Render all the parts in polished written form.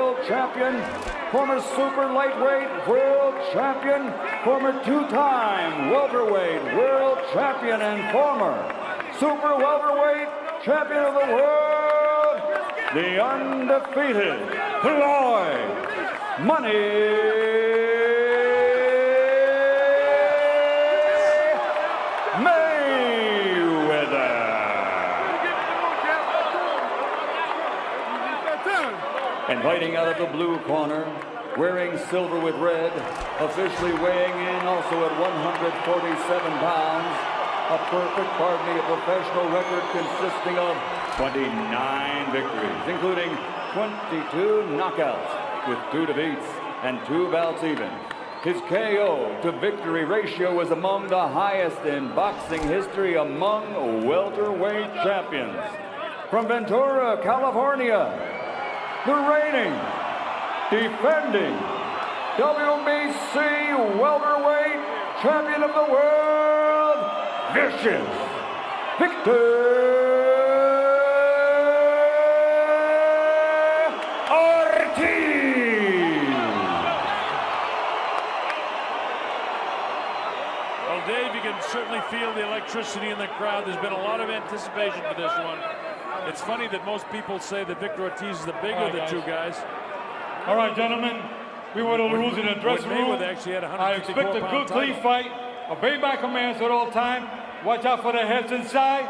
world champion, former super lightweight world champion, former two-time welterweight world champion, and former super welterweight champion of the world, the undefeated Floyd Mayweather. And fighting out of the blue corner, wearing silver with red, officially weighing in also at 147 pounds, a perfect, pardon me, a professional record consisting of 29 victories, including 22 knockouts with 2 defeats and 2 bouts even. His KO to victory ratio is among the highest in boxing history among welterweight champions. From Ventura, California, the reigning, defending WBC welterweight champion of the world, Vicious Victor Ortiz. Well, Dave, you can certainly feel the electricity in the crowd. There's been a lot of anticipation for this one. It's funny that most people say that Victor Ortiz is the bigger of the two guys. All right, gentlemen, we were the rules in the dressing room. Actually had I expect a good, clean fight. Obey my commands at all time. Watch out for the heads inside.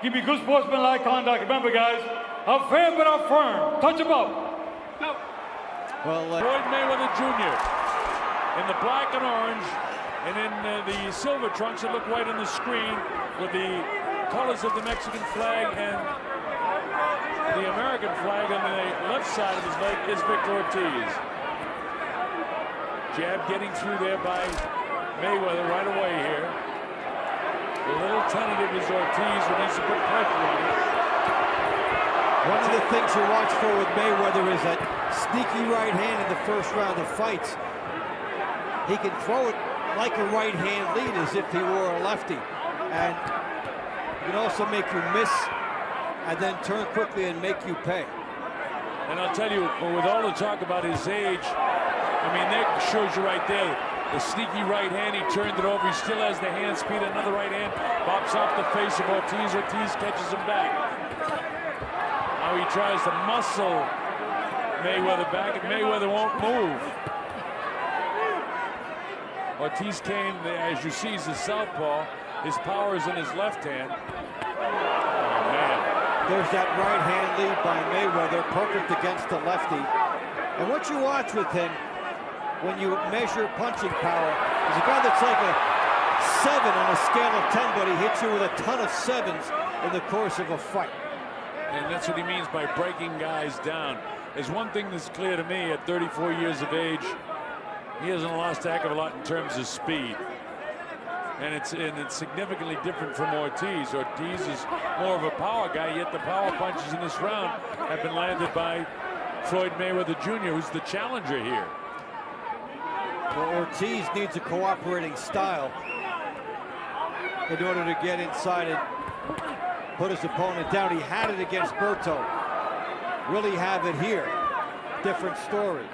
Give me good sportsmanlike conduct. Remember, guys, I'm fair but I'm firm. Touch them up. Well, Floyd Mayweather Jr. in the black and orange, and in the silver trunks that look white on the screen with the colors of the Mexican flag and the American flag on the left side of his leg is Victor Ortiz. Jab getting through there by Mayweather right away here. A little tentative is Ortiz, who needs to put pressure on him. One of the things you watch for with Mayweather is that sneaky right hand in the first round of fights. He can throw it like a right hand lead as if he were a lefty. And he can also make you miss and then turn quickly and make you pay. And I'll tell you, with all the talk about his age, I mean, that shows you right there. The sneaky right hand, he turned it over. He still has the hand speed. Another right hand pops off the face of Ortiz. Ortiz catches him back. Now he tries to muscle Mayweather back, and Mayweather won't move. Ortiz came, as you see, he's a southpaw. His power is in his left hand. Oh, man. There's that right hand lead by Mayweather, perfect against the lefty. And what you watch with him, when you measure punching power, is a guy that's like a 7 on a scale of 10, but he hits you with a ton of 7s in the course of a fight. And that's what he means by breaking guys down. There's one thing that's clear to me at 34 years of age, he hasn't lost a heck of a lot in terms of speed. And it's significantly different from Ortiz. Ortiz is more of a power guy, yet the power punches in this round have been landed by Floyd Mayweather Jr., who's the challenger here. Well, Ortiz needs a cooperating style in order to get inside and put his opponent down. He had it against Berto. Will he have it here? Different story.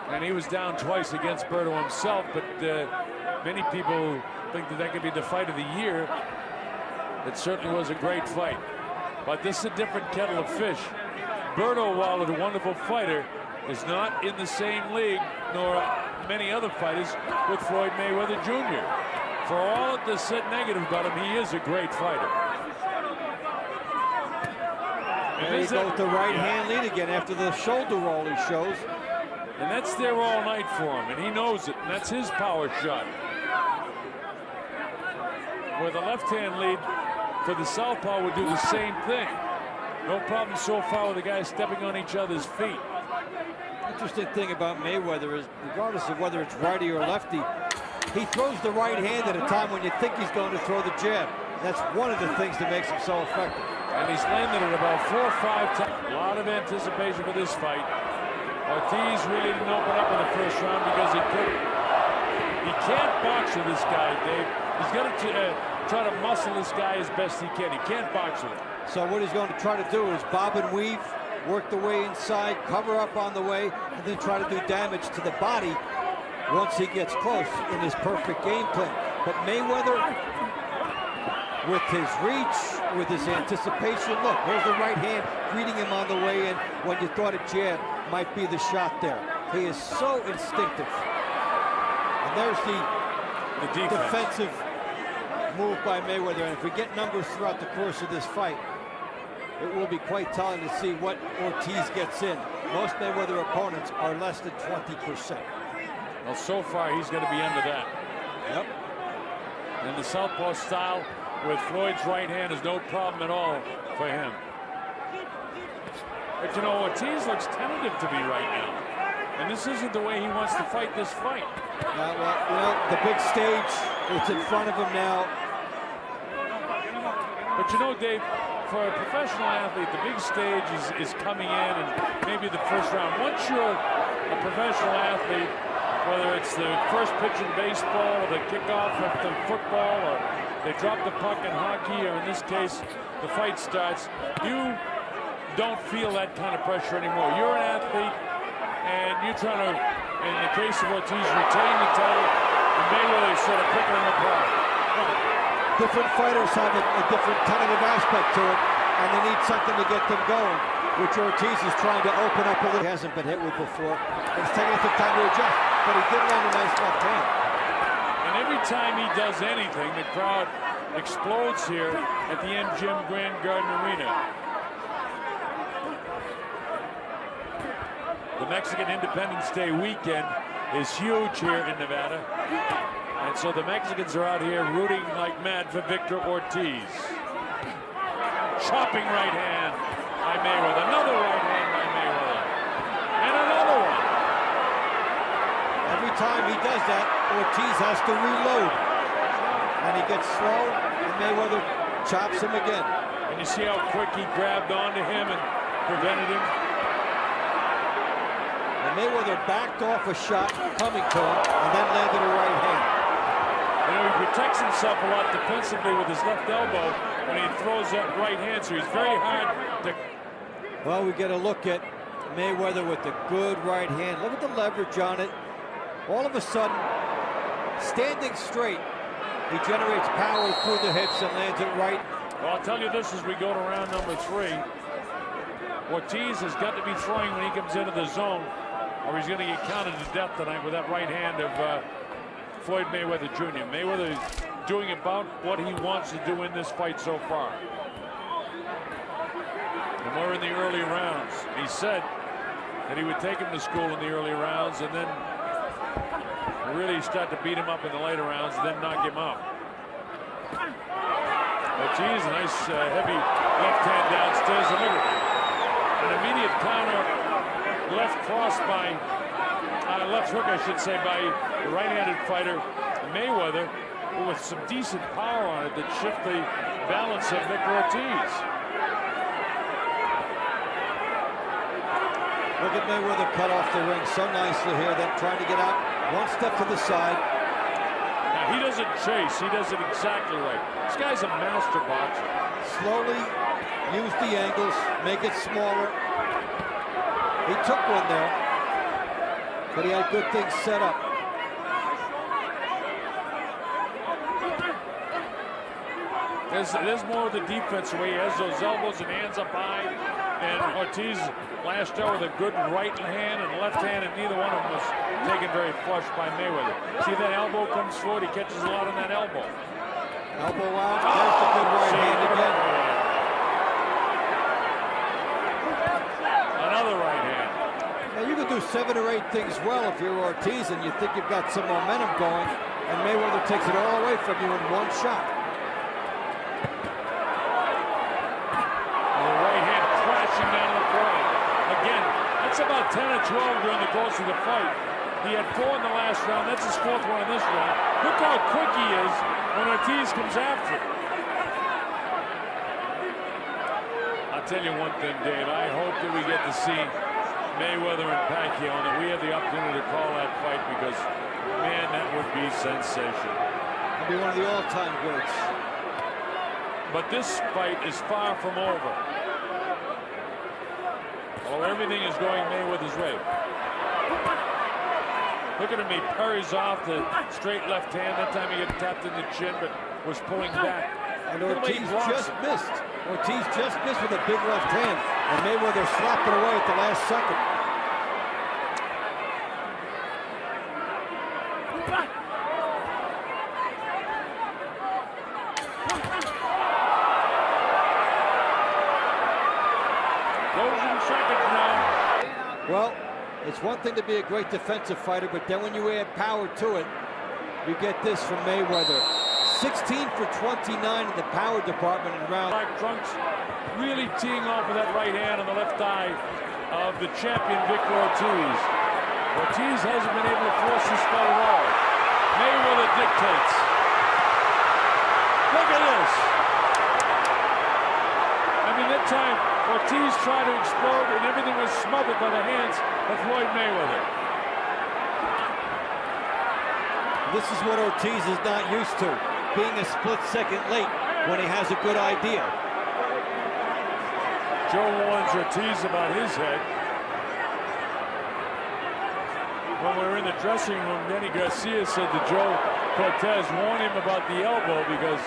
And he was down twice against Berto himself, but many people think that could be the fight of the year. It certainly was a great fight. But this is a different kettle of fish. Berto, while a wonderful fighter, is not in the same league, nor many other fighters, with Floyd Mayweather Jr. For all that's said negative about him, he is a great fighter. There you go with the right hand lead again after the shoulder roll he shows. And that's there all night for him, and he knows it, and that's his power shot. Where the left-hand lead for the southpaw would do the same thing. No problem so far with the guys stepping on each other's feet. Interesting thing about Mayweather is, regardless of whether it's righty or lefty, he throws the right hand at a time when you think he's going to throw the jab. That's one of the things that makes him so effective. And he's landed it about 4 or 5 times. A lot of anticipation for this fight. Ortiz really didn't open up in the first round because he couldn't. He can't box with this guy, Dave. He's going to try to muscle this guy as best he can. He can't box with him. So what he's going to try to do is bob and weave, work the way inside, cover up on the way, and then try to do damage to the body once he gets close in his perfect game plan. But Mayweather, with his reach, with his anticipation, look, there's the right hand greeting him on the way in when you thought a jab might be the shot there. He is so instinctive. And there's the defensive move by Mayweather. And if we get numbers throughout the course of this fight, it will be quite telling to see what Ortiz gets in. Most Mayweather opponents are less than 20%. Well, so far, he's going to be under that. Yep. And the southpaw style with Floyd's right hand is no problem at all for him. But you know, Ortiz looks tentative to me right now. And this isn't the way he wants to fight this fight. Yeah, well, you know, the big stage, it's in front of him now. But you know, Dave, for a professional athlete, the big stage is coming in and maybe the first round. Once you're a professional athlete, whether it's the first pitch in baseball or the kickoff of the football or they drop the puck in hockey or in this case the fight starts, you don't feel that kind of pressure anymore. You're an athlete and you're trying to, in the case of Ortiz, retain the title, and Mayweather is sort of picking him apart. Different fighters have a different tentative aspect to it, and they need something to get them going, which Ortiz is trying to open up a little. He hasn't been hit with before. It's taking some time to adjust, but he did land a nice left hand. And every time he does anything, the crowd explodes here at the MGM Grand Garden Arena. The Mexican Independence Day weekend is huge here in Nevada. And so the Mexicans are out here rooting like mad for Victor Ortiz. Chopping right hand by Mayweather. Another right hand by Mayweather. And another one. Every time he does that, Ortiz has to reload. And he gets slow, and Mayweather chops him again. And you see how quick he grabbed onto him and prevented him. And Mayweather backed off a shot coming to him, and then landed a right hand. You know, he protects himself a lot defensively with his left elbow when he throws that right hand, so he's very hard to... Well, we get a look at Mayweather with the good right hand. Look at the leverage on it. All of a sudden, standing straight, he generates power through the hips and lands it right. Well, I'll tell you this as we go to round number 3. Ortiz has got to be throwing when he comes into the zone, or he's going to get counted to death tonight with that right hand of Floyd Mayweather Jr. Mayweather is doing about what he wants to do in this fight so far. And we're in the early rounds. He said that he would take him to school in the early rounds and then really start to beat him up in the later rounds and then knock him out. Ortiz, a nice heavy left hand downstairs. An immediate counter left cross by left hook, I should say, by the right-handed fighter Mayweather, with some decent power on it that shift the balance of Victor Ortiz. Look at Mayweather cut off the ring so nicely here, then trying to get out one step to the side. Now, he doesn't chase. He does it exactly right. This guy's a master boxer. Slowly use the angles, make it smaller. He took one there, but he had good things set up. There's more of the defense where he has those elbows and hands up high, and Ortiz lashed out with a good right hand and left hand, and neither one of them was taken very flush by Mayweather. See that elbow comes forward, he catches a lot on that elbow. Elbow out, there's the good right hand again. Another right hand. Now you can do 7 or 8 things well if you're Ortiz and you think you've got some momentum going, and Mayweather takes it all away from you in one shot. Down the forehead. Again, that's about 10 or 12 during the course of the fight. He had 4 in the last round. That's his 4th one in this round. Look how quick he is when Ortiz comes after him. I'll tell you one thing, Dave. I hope that we get to see Mayweather and Pacquiao, and that we have the opportunity to call that fight, because, man, that would be sensational. It'd be one of the all-time greats. But this fight is far from over. Oh, everything is going Mayweather's way. Look at him, he parries off the straight left hand. That time he got tapped in the chin, but was pulling back. And Ortiz just missed. Ortiz just missed with a big left hand. And Mayweather slapped it away at the last second. Closing seconds now. Well, it's one thing to be a great defensive fighter, but then when you add power to it, you get this from Mayweather. 16 for 29 in the power department in round. Trunks really teeing off with that right hand on the left eye of the champion Victor Ortiz. Ortiz hasn't been able to force this fight at all. Mayweather dictates. Look at this. I mean, that time Ortiz tried to explode and everything was smothered by the hands of Floyd Mayweather. This is what Ortiz is not used to, being a split second late when he has a good idea. Joe warns Ortiz about his head. When we were in the dressing room, Danny Garcia said to Joe Cortez, warn him about the elbow because,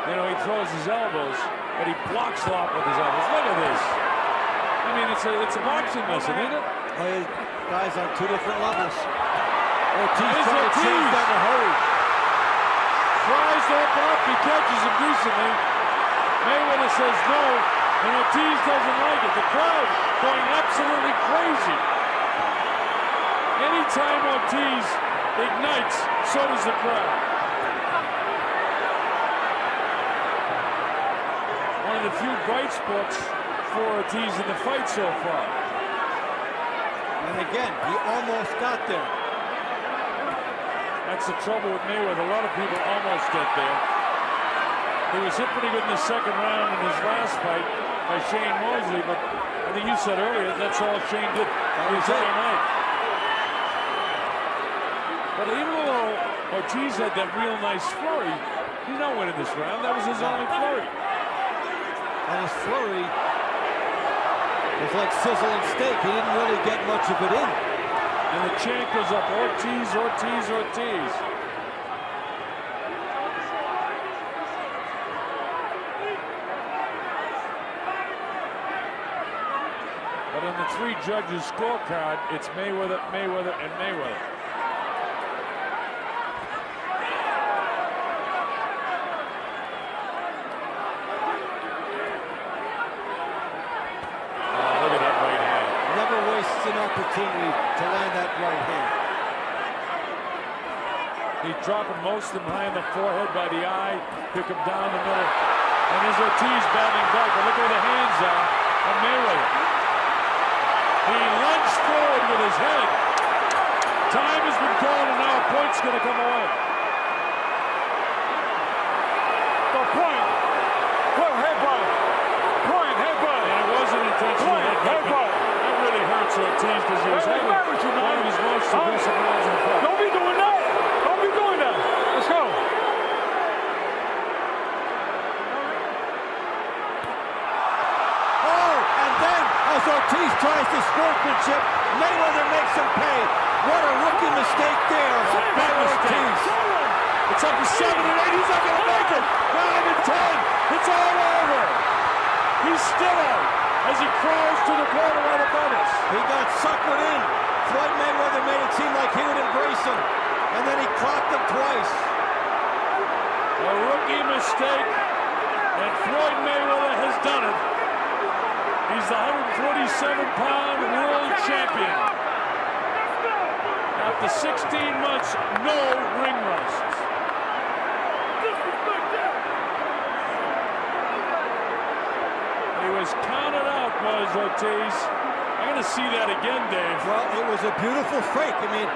you know, he throws his elbows, but he blocks a lot with his elbows. Look at this. I mean, it's a boxing lesson, isn't it? Guys on two different levels. Ortiz trying to change down the hurry. Tries to open up, he catches him decently. Mayweather says no, and Ortiz doesn't like it. The crowd going absolutely crazy. Anytime Ortiz ignites, so does the crowd. One of the few bright spots for Ortiz in the fight so far. And again, he almost got there. That's the trouble with Mayweather. A lot of people almost get there. He was hit pretty good in the second round in his last fight by Shane Mosley, but I think you said earlier that's all Shane did his other night. But even though Ortiz had that real nice flurry, he's not winning this round. That was his only flurry. And his flurry was like sizzling steak. He didn't really get much of it in. And the chant goes up, Ortiz, Ortiz, Ortiz. But on the three judges' scorecard, it's Mayweather, Mayweather, and Mayweather. An opportunity to land that right hand. He's dropping most of them high in the forehead by the eye, pick him down the middle. And there's Ortiz battling back, but look where the hands are on Mayweather. He lunged forward with his head. Time has been called, and now a point's going to come away. The point. Headbutt. Point, headbutt. And it was an intentional headbutt. Ortiz because he was having one of his most aggressive rounds in the fight. Don't be doing that! Don't be doing that! Let's go! Oh, and then as Ortiz tries to sportsmanship, Mayweather makes him pay. What a rookie mistake there by Ortiz. It's up to 7 and 8. He's not going to make it. 9 and 10. It's all over. He's still out as he crawls to the corner right above us. He got suckered in. Floyd Mayweather made it seem like he would embrace him, and then he clocked him twice. A rookie mistake, and Floyd Mayweather has done it. He's the 147-pound world champion. After 16 months, no ring rusts. He was counted out, was Ortiz. I'm going to see that again, Dave. Well, it was a beautiful fake. I mean,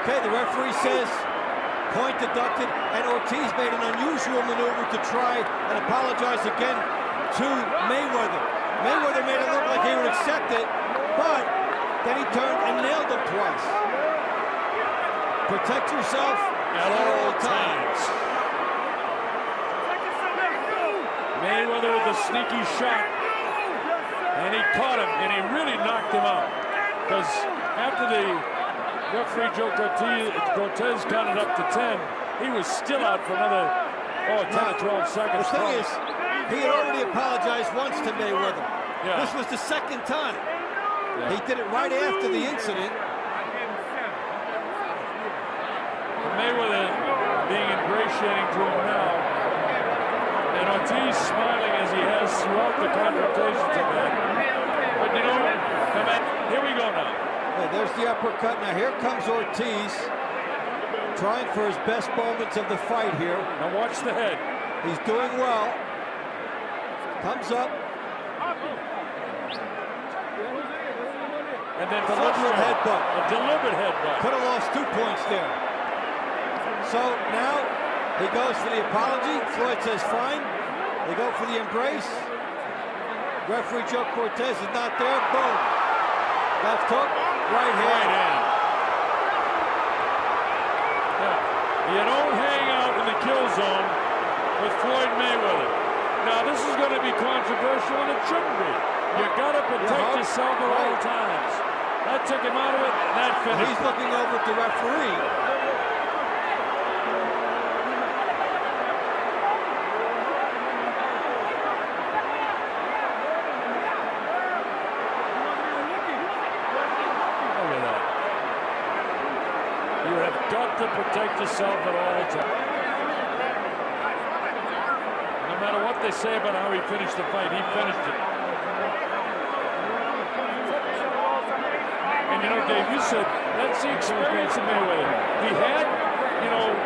okay, the referee says point deducted, and Ortiz made an unusual maneuver to try and apologize again to Mayweather. Mayweather made it look like he would accept it, but then he turned and nailed him twice. Protect yourself at all times. Mayweather with a sneaky shot. And he caught him, and he really knocked him out. Because after the referee Joe Cortez counted up to 10, he was still out for another 10 or 12 seconds. The thing is, he had already apologized once to Mayweather. Yeah. This was the second time. He did it right after the incident. Mayweather being ingratiating to him now. And Ortiz smiling as he has throughout the confrontations of that. But you know, here we go now. Yeah, there's the uppercut. Now here comes Ortiz, trying for his best moments of the fight here. Now watch the head. He's doing well. Comes up. And then Deliberate headbutt. A deliberate headbutt. Could have lost 2 points there. So now he goes for the apology. Floyd says fine. They go for the embrace. Referee Joe Cortez is not there. Boom. Left hook. Right hand. Yeah. You don't hang out in the kill zone with Floyd Mayweather. Now this is going to be controversial, and it shouldn't be. You got to protect yourself at all times. That took him out of it. That finished. He's looking over at the referee. You have got to protect yourself at all times. No matter what they say about how he finished the fight, he finished it. And you know, Dave, you said that's the experience of Mayweather. He had, you know,